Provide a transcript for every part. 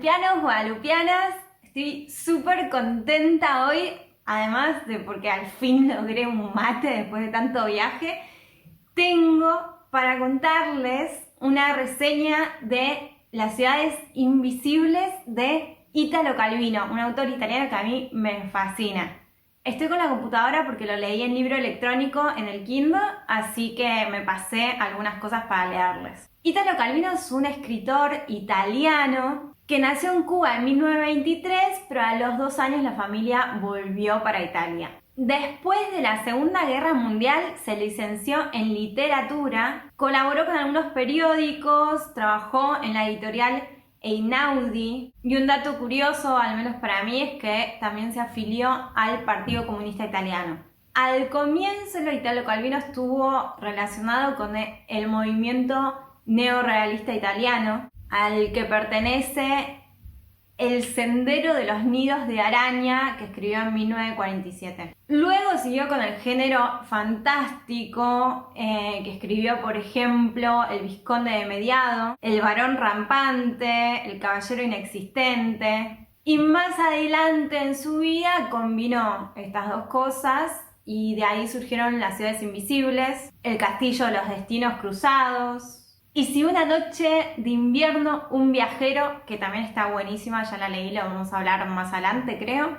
Guadalupianos, guadalupianas, estoy súper contenta hoy, además de porque al fin logré un mate después de tanto viaje. Tengo para contarles una reseña de Las ciudades invisibles de Italo Calvino, un autor italiano que a mí me fascina. Estoy con la computadora porque lo leí en libro electrónico en el Kindle, así que me pasé algunas cosas para leerles. Italo Calvino es un escritor italiano que nació en Cuba en 1923, pero a los 2 años la familia volvió para Italia. Después de la Segunda Guerra Mundial se licenció en literatura, colaboró con algunos periódicos, trabajó en la editorial Einaudi, y un dato curioso, al menos para mí, es que también se afilió al Partido Comunista Italiano. Al comienzo, Italo Calvino estuvo relacionado con el movimiento neorrealista italiano, al que pertenece El Sendero de los Nidos de Araña, que escribió en 1947. Luego siguió con el género fantástico, que escribió, por ejemplo, El Vizconde de Mediado, El Varón Rampante, El Caballero Inexistente. Y más adelante en su vida combinó estas dos cosas y de ahí surgieron Las ciudades invisibles, El Castillo de los Destinos Cruzados, y Si una noche de invierno un viajero, que también está buenísima, ya la leí, la vamos a hablar más adelante creo.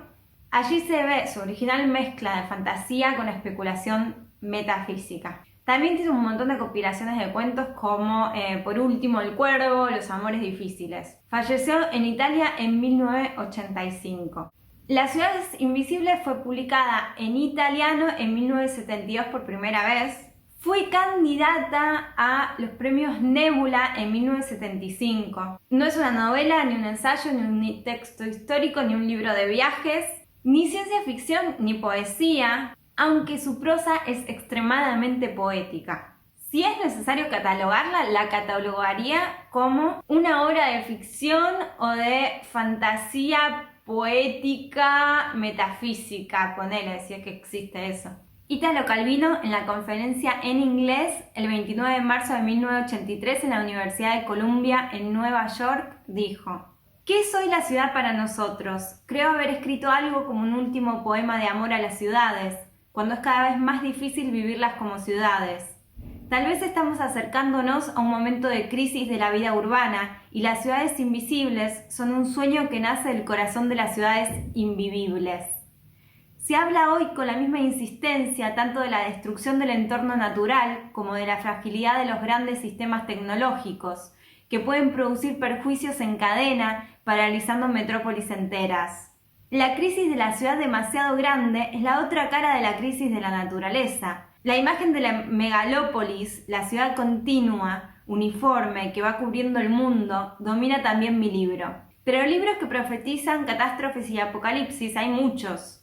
Allí se ve su original mezcla de fantasía con especulación metafísica. También tiene un montón de compilaciones de cuentos como Por último El Cuervo, Los amores difíciles. Falleció en Italia en 1985. Las ciudades invisibles fue publicada en italiano en 1972 por primera vez. Fue candidata a los premios Nebula en 1975. No es una novela, ni un ensayo, ni un texto histórico, ni un libro de viajes, ni ciencia ficción, ni poesía, aunque su prosa es extremadamente poética. Si es necesario catalogarla, la catalogaría como una obra de ficción o de fantasía poética metafísica, ponele, si es que existe eso. Italo Calvino, en la conferencia en inglés el 29 de marzo de 1983 en la Universidad de Columbia en Nueva York, dijo: ¿Qué es hoy la ciudad para nosotros? Creo haber escrito algo como un último poema de amor a las ciudades, cuando es cada vez más difícil vivirlas como ciudades. Tal vez estamos acercándonos a un momento de crisis de la vida urbana y las ciudades invisibles son un sueño que nace del corazón de las ciudades invivibles. Se habla hoy con la misma insistencia tanto de la destrucción del entorno natural como de la fragilidad de los grandes sistemas tecnológicos, que pueden producir perjuicios en cadena, paralizando metrópolis enteras. La crisis de la ciudad demasiado grande es la otra cara de la crisis de la naturaleza. La imagen de la megalópolis, la ciudad continua, uniforme, que va cubriendo el mundo, domina también mi libro. Pero libros que profetizan catástrofes y apocalipsis hay muchos.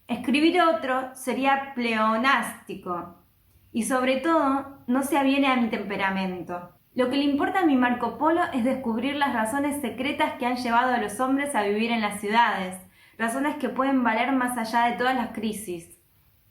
Escribir otro sería pleonástico y sobre todo no se aviene a mi temperamento. Lo que le importa a mi Marco Polo es descubrir las razones secretas que han llevado a los hombres a vivir en las ciudades, razones que pueden valer más allá de todas las crisis.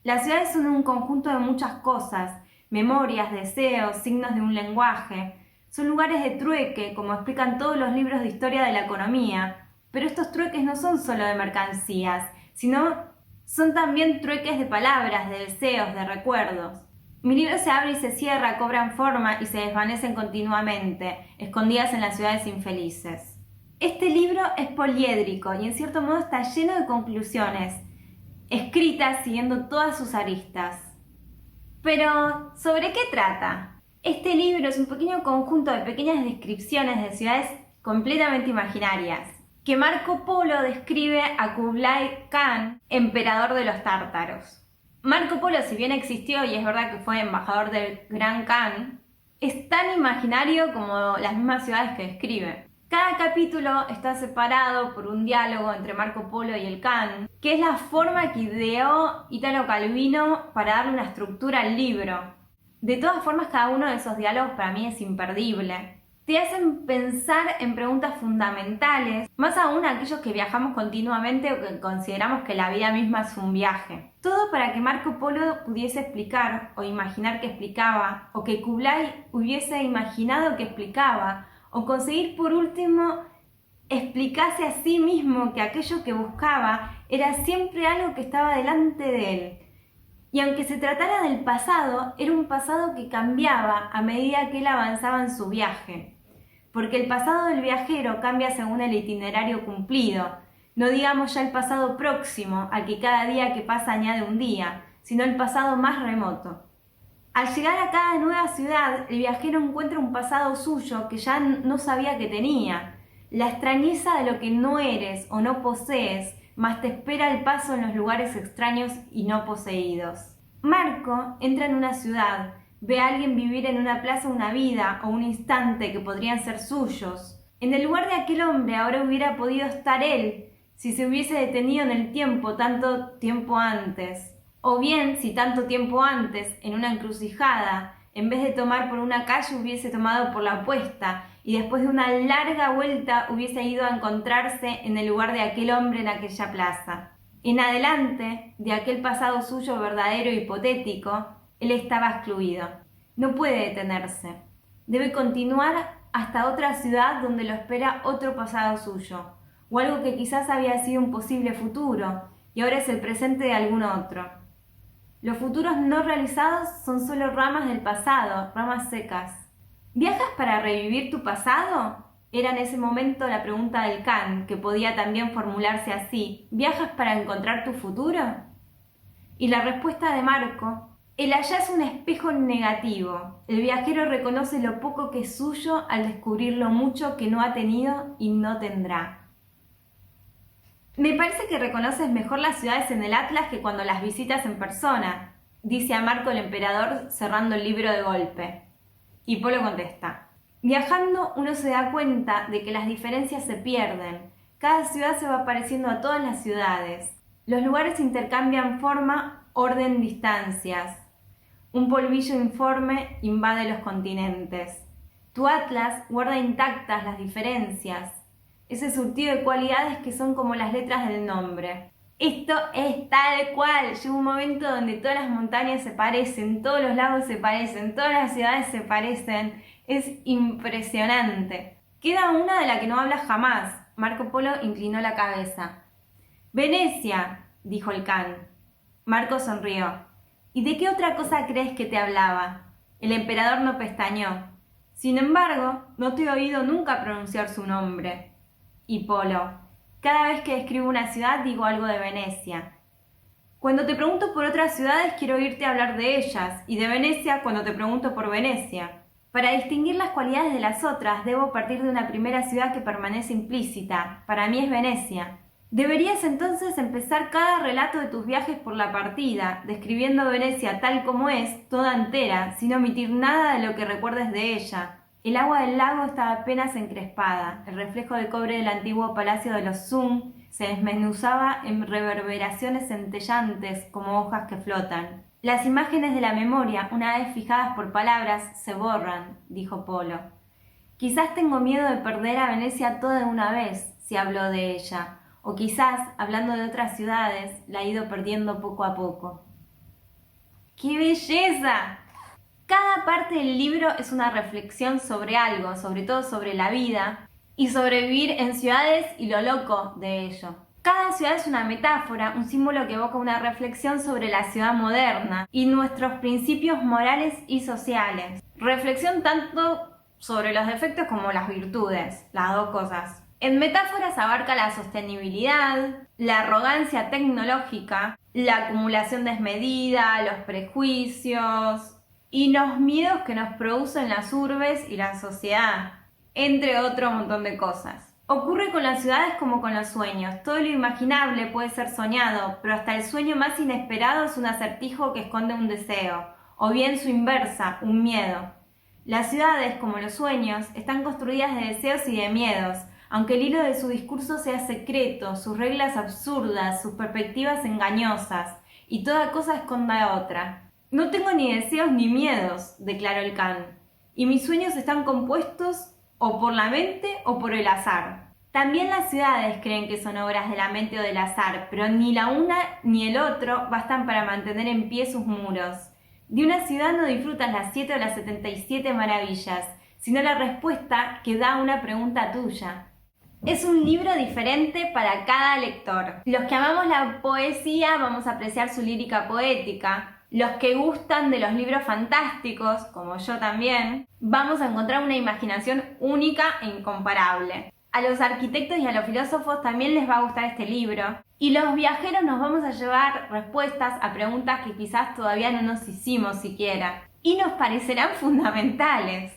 Las ciudades son un conjunto de muchas cosas, memorias, deseos, signos de un lenguaje. Son lugares de trueque, como explican todos los libros de historia de la economía, pero estos trueques no son solo de mercancías, sino son también trueques de palabras, de deseos, de recuerdos. Mi libro se abre y se cierra, cobran forma y se desvanecen continuamente, escondidas en las ciudades infelices. Este libro es poliédrico y en cierto modo está lleno de conclusiones, escritas siguiendo todas sus aristas. Pero, ¿sobre qué trata? Este libro es un pequeño conjunto de pequeñas descripciones de ciudades completamente imaginarias, que Marco Polo describe a Kublai Khan, emperador de los tártaros. Marco Polo, si bien existió y es verdad que fue embajador del Gran Khan, es tan imaginario como las mismas ciudades que describe. Cada capítulo está separado por un diálogo entre Marco Polo y el Khan, que es la forma que ideó Italo Calvino para darle una estructura al libro. De todas formas, cada uno de esos diálogos para mí es imperdible. Te hacen pensar en preguntas fundamentales, más aún aquellos que viajamos continuamente o que consideramos que la vida misma es un viaje. Todo para que Marco Polo pudiese explicar o imaginar que explicaba, o que Kublai hubiese imaginado que explicaba, o conseguir por último explicase a sí mismo que aquello que buscaba era siempre algo que estaba delante de él. Y aunque se tratara del pasado, era un pasado que cambiaba a medida que él avanzaba en su viaje. Porque el pasado del viajero cambia según el itinerario cumplido, no digamos ya el pasado próximo, al que cada día que pasa añade un día, sino el pasado más remoto. Al llegar a cada nueva ciudad, el viajero encuentra un pasado suyo que ya no sabía que tenía, la extrañeza de lo que no eres o no posees, mas te espera el paso en los lugares extraños y no poseídos. Marco entra en una ciudad, ve a alguien vivir en una plaza una vida o un instante que podrían ser suyos. En el lugar de aquel hombre ahora hubiera podido estar él, si se hubiese detenido en el tiempo tanto tiempo antes. O bien, si tanto tiempo antes, en una encrucijada, en vez de tomar por una calle hubiese tomado por la opuesta, y después de una larga vuelta hubiese ido a encontrarse en el lugar de aquel hombre en aquella plaza. En adelante, de aquel pasado suyo verdadero e hipotético, él estaba excluido. No puede detenerse. Debe continuar hasta otra ciudad donde lo espera otro pasado suyo, o algo que quizás había sido un posible futuro, y ahora es el presente de algún otro. Los futuros no realizados son solo ramas del pasado, ramas secas. ¿Viajas para revivir tu pasado? Era en ese momento la pregunta del Can, que podía también formularse así: ¿viajas para encontrar tu futuro? Y la respuesta de Marco: el allá es un espejo negativo. El viajero reconoce lo poco que es suyo al descubrir lo mucho que no ha tenido y no tendrá. Me parece que reconoces mejor las ciudades en el Atlas que cuando las visitas en persona, dice a Marco el emperador cerrando el libro de golpe. Y Polo contesta: viajando uno se da cuenta de que las diferencias se pierden. Cada ciudad se va pareciendo a todas las ciudades. Los lugares intercambian forma, orden, distancias. Un polvillo informe invade los continentes. Tu Atlas guarda intactas las diferencias. Ese surtido de cualidades que son como las letras del nombre. Esto es tal cual. Llega un momento donde todas las montañas se parecen, todos los lagos se parecen, todas las ciudades se parecen. Es impresionante. Queda una de la que no hablas jamás. Marco Polo inclinó la cabeza. Venecia, dijo el Can. Marco sonrió. ¿Y de qué otra cosa crees que te hablaba? El emperador no pestañeó. Sin embargo, no te he oído nunca pronunciar su nombre. Y Polo: cada vez que describo una ciudad digo algo de Venecia. Cuando te pregunto por otras ciudades quiero oírte hablar de ellas, y de Venecia cuando te pregunto por Venecia. Para distinguir las cualidades de las otras debo partir de una primera ciudad que permanece implícita. Para mí es Venecia. Deberías entonces empezar cada relato de tus viajes por la partida, describiendo Venecia tal como es, toda entera, sin omitir nada de lo que recuerdes de ella. El agua del lago estaba apenas encrespada. El reflejo de cobre del antiguo palacio de los Sung se desmenuzaba en reverberaciones centellantes como hojas que flotan. Las imágenes de la memoria, una vez fijadas por palabras, se borran, dijo Polo. Quizás tengo miedo de perder a Venecia toda de una vez, si habló de ella, o quizás, hablando de otras ciudades, la he ido perdiendo poco a poco. ¡Qué belleza! Cada parte del libro es una reflexión sobre algo, sobre todo sobre la vida y sobre vivir en ciudades y lo loco de ello. Cada ciudad es una metáfora, un símbolo que evoca una reflexión sobre la ciudad moderna y nuestros principios morales y sociales. Reflexión tanto sobre los defectos como las virtudes, las dos cosas. En metáforas abarca la sostenibilidad, la arrogancia tecnológica, la acumulación desmedida, los prejuicios y los miedos que nos producen las urbes y la sociedad, entre otro montón de cosas. Ocurre con las ciudades como con los sueños. Todo lo imaginable puede ser soñado, pero hasta el sueño más inesperado es un acertijo que esconde un deseo, o bien su inversa, un miedo. Las ciudades, como los sueños, están construidas de deseos y de miedos, aunque el hilo de su discurso sea secreto, sus reglas absurdas, sus perspectivas engañosas, y toda cosa esconda a otra. No tengo ni deseos ni miedos, declaró el Can, y mis sueños están compuestos o por la mente o por el azar. También las ciudades creen que son obras de la mente o del azar, pero ni la una ni el otro bastan para mantener en pie sus muros. De una ciudad no disfrutas las 7 o las 77 maravillas, sino la respuesta que da una pregunta tuya. Es un libro diferente para cada lector. Los que amamos la poesía vamos a apreciar su lírica poética. Los que gustan de los libros fantásticos, como yo también, vamos a encontrar una imaginación única e incomparable. A los arquitectos y a los filósofos también les va a gustar este libro. Y los viajeros nos vamos a llevar respuestas a preguntas que quizás todavía no nos hicimos siquiera. Y nos parecerán fundamentales.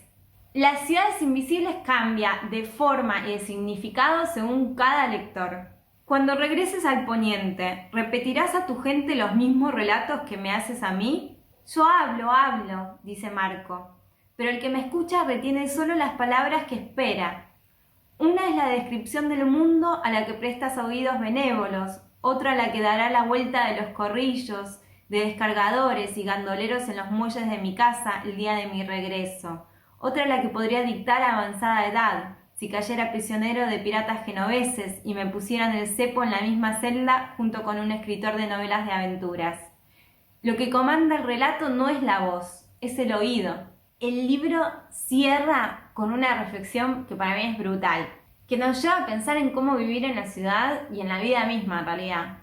Las ciudades invisibles cambia de forma y de significado según cada lector. Cuando regreses al poniente, ¿repetirás a tu gente los mismos relatos que me haces a mí? Yo hablo, dice Marco, pero el que me escucha retiene solo las palabras que espera. Una es la descripción del mundo a la que prestas oídos benévolos, otra la que dará la vuelta de los corrillos, de descargadores y gandoleros en los muelles de mi casa el día de mi regreso. Otra la que podría dictar a avanzada edad, si cayera prisionero de piratas genoveses y me pusieran el cepo en la misma celda junto con un escritor de novelas de aventuras. Lo que comanda el relato no es la voz, es el oído. El libro cierra con una reflexión que para mí es brutal, que nos lleva a pensar en cómo vivir en la ciudad y en la vida misma en realidad.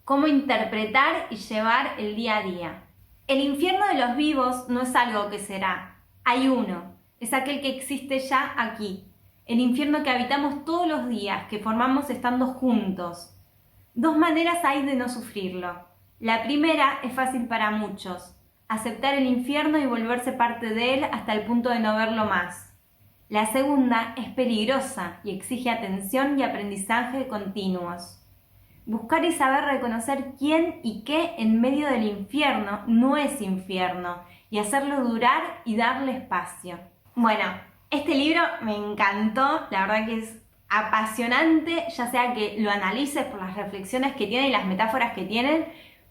Cómo interpretar y llevar el día a día. El infierno de los vivos no es algo que será, hay uno. Es aquel que existe ya aquí, el infierno que habitamos todos los días, que formamos estando juntos. Dos maneras hay de no sufrirlo. La primera es fácil para muchos, aceptar el infierno y volverse parte de él hasta el punto de no verlo más. La segunda es peligrosa y exige atención y aprendizaje continuos. Buscar y saber reconocer quién y qué en medio del infierno no es infierno y hacerlo durar y darle espacio. Bueno, este libro me encantó, la verdad que es apasionante, ya sea que lo analices por las reflexiones que tiene y las metáforas que tienen,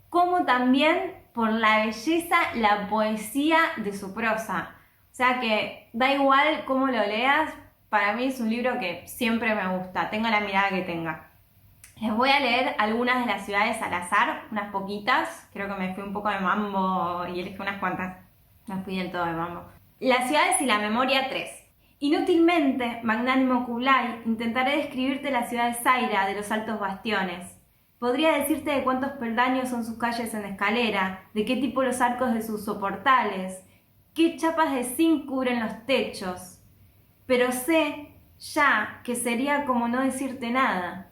como también por la belleza, la poesía de su prosa. O sea que da igual cómo lo leas, para mí es un libro que siempre me gusta, tenga la mirada que tenga. Les voy a leer algunas de las ciudades al azar, unas poquitas, creo que me fui un poco de mambo y elegí unas cuantas, no fui del todo de mambo. Las ciudades y la memoria 3. Inútilmente, magnánimo Kublai, intentaré describirte la ciudad de Zaira de los altos bastiones. Podría decirte de cuántos peldaños son sus calles en escalera, de qué tipo los arcos de sus soportales, qué chapas de zinc cubren los techos. Pero sé ya que sería como no decirte nada.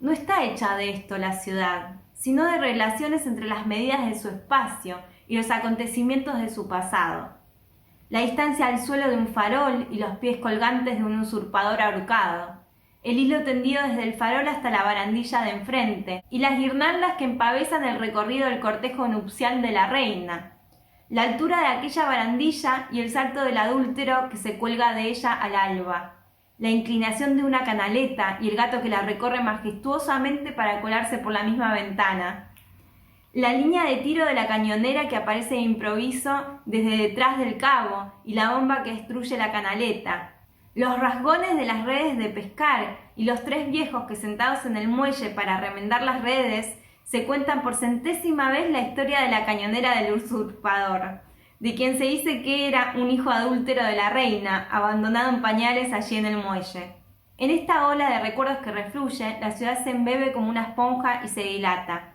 No está hecha de esto la ciudad, sino de relaciones entre las medidas de su espacio y los acontecimientos de su pasado. La distancia al suelo de un farol y los pies colgantes de un usurpador ahorcado, el hilo tendido desde el farol hasta la barandilla de enfrente, y las guirnaldas que empavezan el recorrido del cortejo nupcial de la reina, la altura de aquella barandilla y el salto del adúltero que se cuelga de ella al alba, la inclinación de una canaleta y el gato que la recorre majestuosamente para colarse por la misma ventana, la línea de tiro de la cañonera que aparece de improviso desde detrás del cabo y la bomba que destruye la canaleta, los rasgones de las redes de pescar y los tres viejos que sentados en el muelle para remendar las redes se cuentan por centésima vez la historia de la cañonera del usurpador, de quien se dice que era un hijo adúltero de la reina, abandonado en pañales allí en el muelle. En esta ola de recuerdos que refluye, la ciudad se embebe como una esponja y se dilata.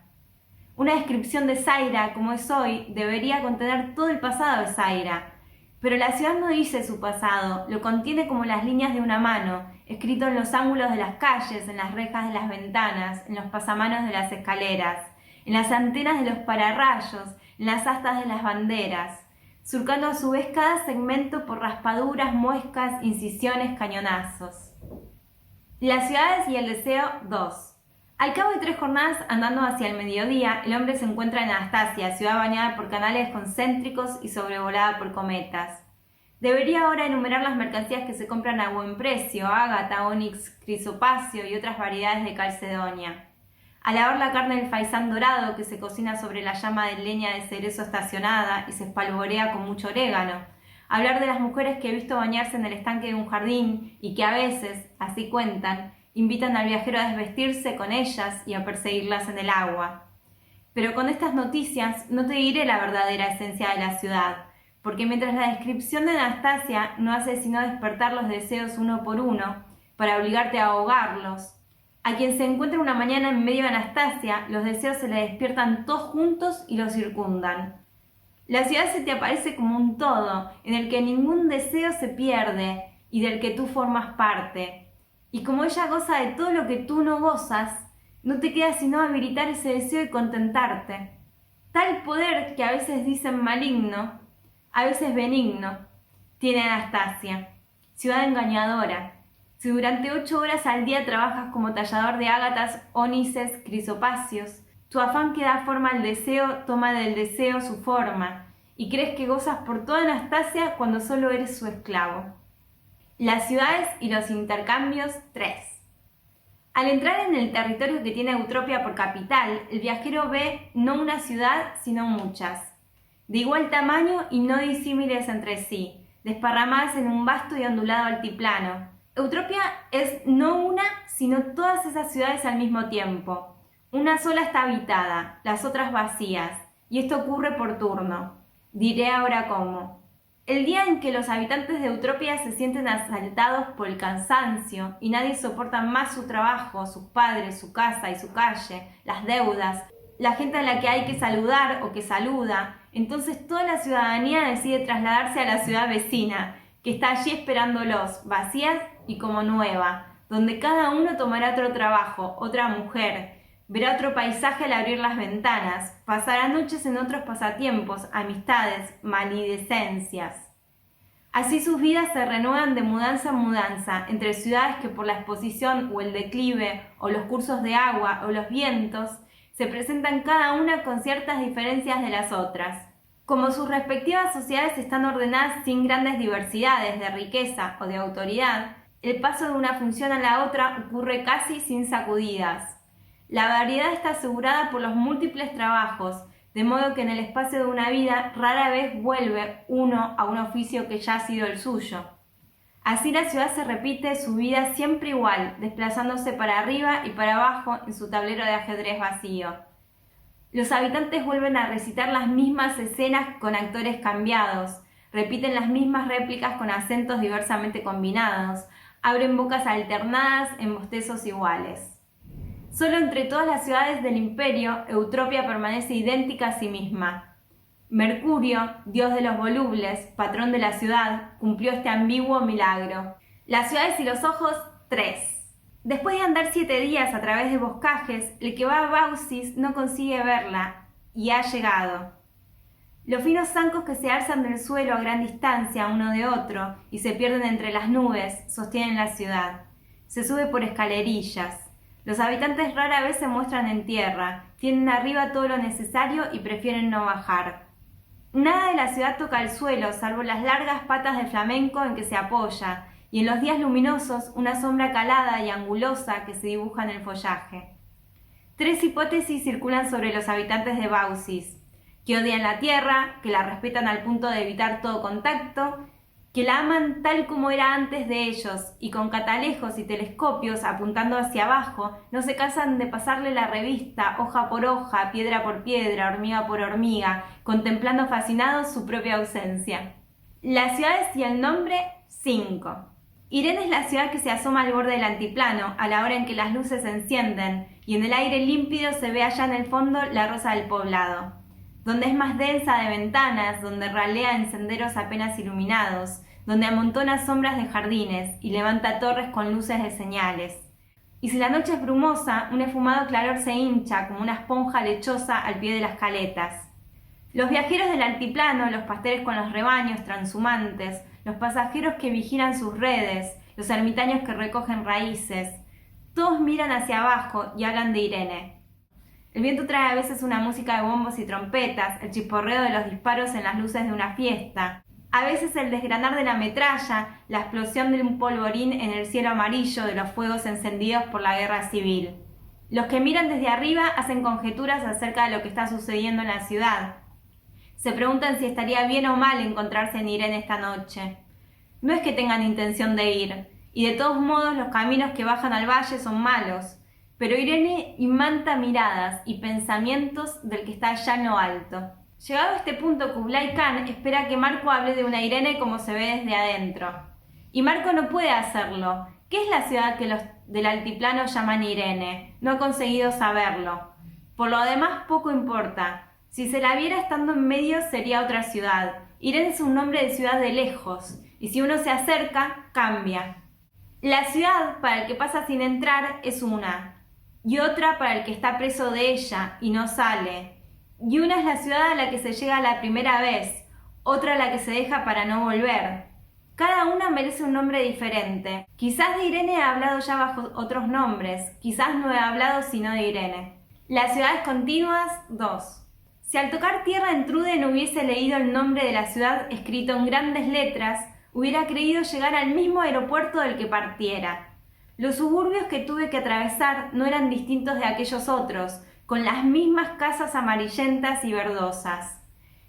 Una descripción de Zaira, como es hoy, debería contener todo el pasado de Zaira. Pero la ciudad no dice su pasado, lo contiene como las líneas de una mano, escrito en los ángulos de las calles, en las rejas de las ventanas, en los pasamanos de las escaleras, en las antenas de los pararrayos, en las astas de las banderas, surcando a su vez cada segmento por raspaduras, muescas, incisiones, cañonazos. Las ciudades y el deseo 2. Al cabo de 3 jornadas andando hacia el mediodía, el hombre se encuentra en Anastasia, ciudad bañada por canales concéntricos y sobrevolada por cometas. Debería ahora enumerar las mercancías que se compran a buen precio: ágata, onix, crisopacio y otras variedades de calcedonia. Alabar la carne del faisán dorado que se cocina sobre la llama de leña de cerezo estacionada y se espalvorea con mucho orégano. Hablar de las mujeres que he visto bañarse en el estanque de un jardín y que a veces, así cuentan, invitan al viajero a desvestirse con ellas y a perseguirlas en el agua. Pero con estas noticias no te diré la verdadera esencia de la ciudad, porque mientras la descripción de Anastasia no hace sino despertar los deseos uno por uno, para obligarte a ahogarlos. A quien se encuentra una mañana en medio de Anastasia, los deseos se le despiertan todos juntos y lo circundan. La ciudad se te aparece como un todo, en el que ningún deseo se pierde y del que tú formas parte. Y como ella goza de todo lo que tú no gozas, no te queda sino habilitar ese deseo y contentarte. Tal poder que a veces dicen maligno, a veces benigno, tiene Anastasia. Ciudad engañadora. Si durante 8 horas al día trabajas como tallador de ágatas, ónices, crisopáceos, tu afán que da forma al deseo toma del deseo su forma, y crees que gozas por toda Anastasia cuando solo eres su esclavo. Las ciudades y los intercambios 3. Al entrar en el territorio que tiene Eutropia por capital, el viajero ve no una ciudad, sino muchas, de igual tamaño y no disímiles entre sí, desparramadas en un vasto y ondulado altiplano. Eutropia es no una, sino todas esas ciudades al mismo tiempo. Una sola está habitada, las otras vacías, y esto ocurre por turno. Diré ahora cómo. El día en que los habitantes de Eutropia se sienten asaltados por el cansancio y nadie soporta más su trabajo, sus padres, su casa y su calle, las deudas, la gente a la que hay que saludar o que saluda, entonces toda la ciudadanía decide trasladarse a la ciudad vecina, que está allí esperándolos, vacías y como nueva, donde cada uno tomará otro trabajo, otra mujer, verá otro paisaje al abrir las ventanas, pasará noches en otros pasatiempos, amistades, malidecencias. Así sus vidas se renuevan de mudanza en mudanza, entre ciudades que por la exposición o el declive, o los cursos de agua, o los vientos, se presentan cada una con ciertas diferencias de las otras. Como sus respectivas sociedades están ordenadas sin grandes diversidades de riqueza o de autoridad, el paso de una función a la otra ocurre casi sin sacudidas. La variedad está asegurada por los múltiples trabajos, de modo que en el espacio de una vida rara vez vuelve uno a un oficio que ya ha sido el suyo. Así la ciudad se repite su vida siempre igual, desplazándose para arriba y para abajo en su tablero de ajedrez vacío. Los habitantes vuelven a recitar las mismas escenas con actores cambiados, repiten las mismas réplicas con acentos diversamente combinados, abren bocas alternadas en bostezos iguales. Solo entre todas las ciudades del imperio, Eutropia permanece idéntica a sí misma. Mercurio, dios de los volubles, patrón de la ciudad, cumplió este ambiguo milagro. Las ciudades y los ojos, 3. Después de andar 7 días a través de boscajes, el que va a Baucis no consigue verla, y ha llegado. Los finos zancos que se alzan del suelo a gran distancia uno de otro y se pierden entre las nubes sostienen la ciudad. Se sube por escalerillas. Los habitantes rara vez se muestran en tierra, tienen arriba todo lo necesario y prefieren no bajar. Nada de la ciudad toca el suelo, salvo las largas patas de flamenco en que se apoya, y en los días luminosos una sombra calada y angulosa que se dibuja en el follaje. 3 hipótesis circulan sobre los habitantes de Baucis: que odian la tierra, que la respetan al punto de evitar todo contacto, que la aman tal como era antes de ellos y con catalejos y telescopios apuntando hacia abajo no se cansan de pasarle la revista hoja por hoja, piedra por piedra, hormiga por hormiga, contemplando fascinados su propia ausencia. Las ciudades y el nombre, 5. Irene es la ciudad que se asoma al borde del altiplano a la hora en que las luces se encienden y en el aire límpido se ve allá en el fondo la rosa del poblado, donde es más densa de ventanas, donde ralea en senderos apenas iluminados, donde amontona sombras de jardines y levanta torres con luces de señales. Y si la noche es brumosa, un esfumado claror se hincha como una esponja lechosa al pie de las caletas. Los viajeros del altiplano, los pastores con los rebaños transhumantes, los pasajeros que vigilan sus redes, los ermitaños que recogen raíces, todos miran hacia abajo y hablan de Irene. El viento trae a veces una música de bombos y trompetas, el chisporreo de los disparos en las luces de una fiesta, a veces el desgranar de la metralla, la explosión de un polvorín en el cielo amarillo de los fuegos encendidos por la guerra civil. Los que miran desde arriba hacen conjeturas acerca de lo que está sucediendo en la ciudad. Se preguntan si estaría bien o mal encontrarse en Irene esta noche. No es que tengan intención de ir, y de todos modos los caminos que bajan al valle son malos, pero Irene imanta miradas y pensamientos del que está allá en lo alto. Llegado a este punto, Kublai Khan espera que Marco hable de una Irene como se ve desde adentro. Y Marco no puede hacerlo. ¿Qué es la ciudad que los del altiplano llaman Irene? No he conseguido saberlo. Por lo demás, poco importa. Si se la viera estando en medio, sería otra ciudad. Irene es un nombre de ciudad de lejos, y si uno se acerca, cambia. La ciudad para el que pasa sin entrar es una, y otra para el que está preso de ella y no sale. Y una es la ciudad a la que se llega la primera vez, otra a la que se deja para no volver. Cada una merece un nombre diferente. Quizás de Irene he hablado ya bajo otros nombres, quizás no he hablado sino de Irene. Las ciudades continuas, 2. Si al tocar tierra en Truden hubiese leído el nombre de la ciudad escrito en grandes letras, hubiera creído llegar al mismo aeropuerto del que partiera. Los suburbios que tuve que atravesar no eran distintos de aquellos otros, con las mismas casas amarillentas y verdosas,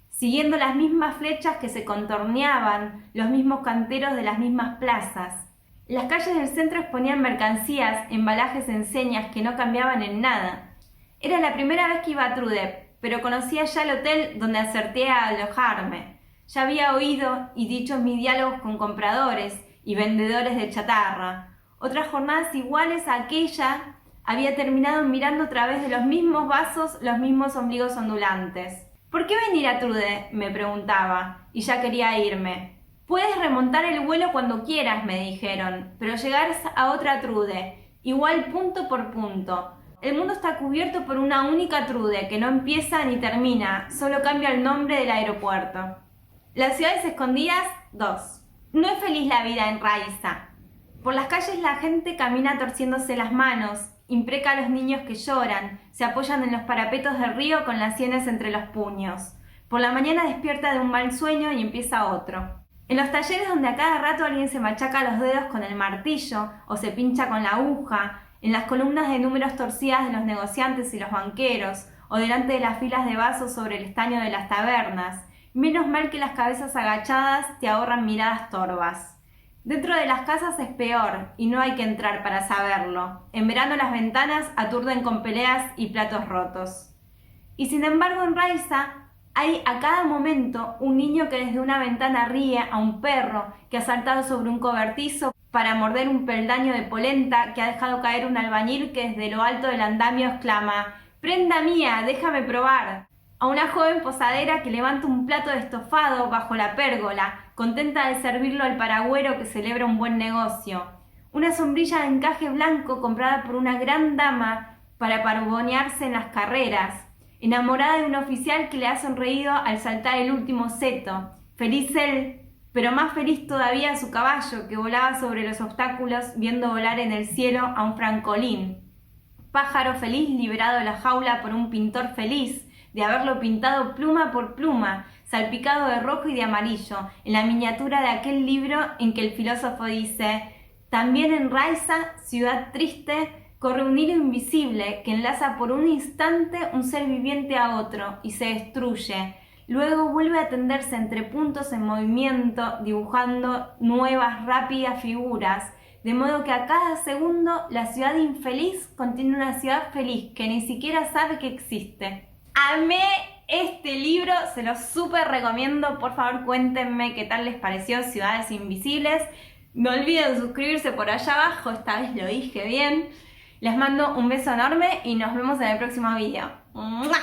siguiendo las mismas flechas que se contorneaban, los mismos canteros de las mismas plazas. Las calles del centro exponían mercancías, embalajes en señas que no cambiaban en nada. Era la primera vez que iba a Trude, pero conocía ya el hotel donde acerté a alojarme. Ya había oído y dicho mis diálogos con compradores y vendedores de chatarra. Otras jornadas iguales a aquella había terminado mirando a través de los mismos vasos los mismos ombligos ondulantes. ¿Por qué venir a Trude?, me preguntaba, y ya quería irme. Puedes remontar el vuelo cuando quieras, me dijeron, pero llegarás a otra Trude, igual punto por punto. El mundo está cubierto por una única Trude, que no empieza ni termina, solo cambia el nombre del aeropuerto. Las ciudades escondidas, 2. No es feliz la vida en Raiza. Por las calles la gente camina torciéndose las manos, impreca a los niños que lloran, se apoyan en los parapetos del río con las sienes entre los puños. Por la mañana despierta de un mal sueño y empieza otro. En los talleres donde a cada rato alguien se machaca los dedos con el martillo o se pincha con la aguja, en las columnas de números torcidas de los negociantes y los banqueros, o delante de las filas de vasos sobre el estaño de las tabernas, menos mal que las cabezas agachadas te ahorran miradas torvas. Dentro de las casas es peor, y no hay que entrar para saberlo. En verano las ventanas aturden con peleas y platos rotos. Y sin embargo en Raiza hay a cada momento un niño que desde una ventana ríe a un perro que ha saltado sobre un cobertizo para morder un peldaño de polenta que ha dejado caer un albañil que desde lo alto del andamio exclama «¡Prenda mía, déjame probar!», a una joven posadera que levanta un plato de estofado bajo la pérgola, contenta de servirlo al paragüero que celebra un buen negocio. Una sombrilla de encaje blanco comprada por una gran dama para parbonearse en las carreras, enamorada de un oficial que le ha sonreído al saltar el último seto. Feliz él, pero más feliz todavía su caballo, que volaba sobre los obstáculos viendo volar en el cielo a un francolín. Pájaro feliz liberado de la jaula por un pintor feliz, de haberlo pintado pluma por pluma, salpicado de rojo y de amarillo, en la miniatura de aquel libro en que el filósofo dice: también en Raiza, ciudad triste, corre un hilo invisible que enlaza por un instante un ser viviente a otro y se destruye. Luego vuelve a tenderse entre puntos en movimiento, dibujando nuevas rápidas figuras, de modo que a cada segundo la ciudad infeliz contiene una ciudad feliz que ni siquiera sabe que existe. Amé este libro, se lo súper recomiendo. Por favor, cuéntenme qué tal les pareció Ciudades Invisibles. No olviden suscribirse por allá abajo, esta vez lo dije bien. Les mando un beso enorme y nos vemos en el próximo video. ¡Mua!